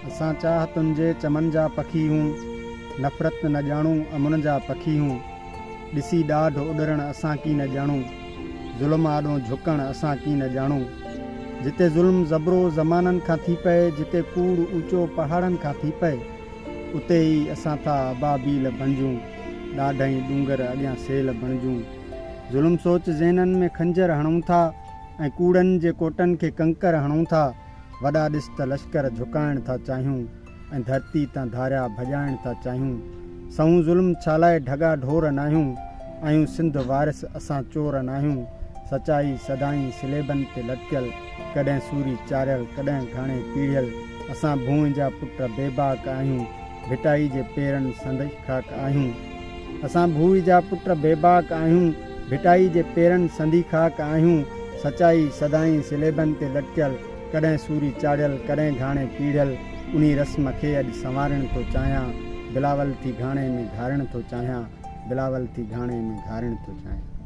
असां चाहतुनि जे चमन जा पखी हूं, नफ़रत न ॼाणूं अमुन जा पखी हूं। ॾिसी ॾाढ उॾरण असां की न ॼाणूं, ज़ुल्म आॾो झुकण असां की न ॼाणूं। जिते ज़ुल्म ज़बरो ज़माननि खां थी पए, जिते कूड़ ऊचो पहाड़नि खां थी पए, उते ई असां था अबाबील बणिजूं, ॾाढई डूंगर अॻियां सेल बणिजूं। ज़ुल्म सोच ज़हननि में खंजर हणूं था ऐं कूड़नि जे कोटनि खे कंकर हणूं था। वॾा ॾिस त लश्कर झुकाइण था चाहियूं ऐं धरती तां धारिया भॼाइण था चाहियूं। सऊं ज़ुल्म छालाए ढगा ढोर नाहियूं, आहियूं सिंध वारिस असां चोर नाहियूं। सचाई सदाई सिलेबनि ते लटकियल, कॾहिं सूरी चारियल कॾहिं घाणे पीढ़ियल। असां भूमि जा पुट बेबाक आहियूं, भिटाई जे पेरनि संदई खाक आहियूं। असां भूमि जा पुट बेबाक आहियूं, भिटाई जे पेरनि संदी खाक आहियूं। सचाई सदाई सिलेबनि ते लटकियल, कॾहिं सूरी चाढ़ियल कॾहिं घाणे पीढ़ियल। उन रस्म खे अॼु संवारण थो चाहियां, बिलावल थी घाणे में घारण थो चाहियां, बिलावल थी घाणे में घारण थो चाहियां।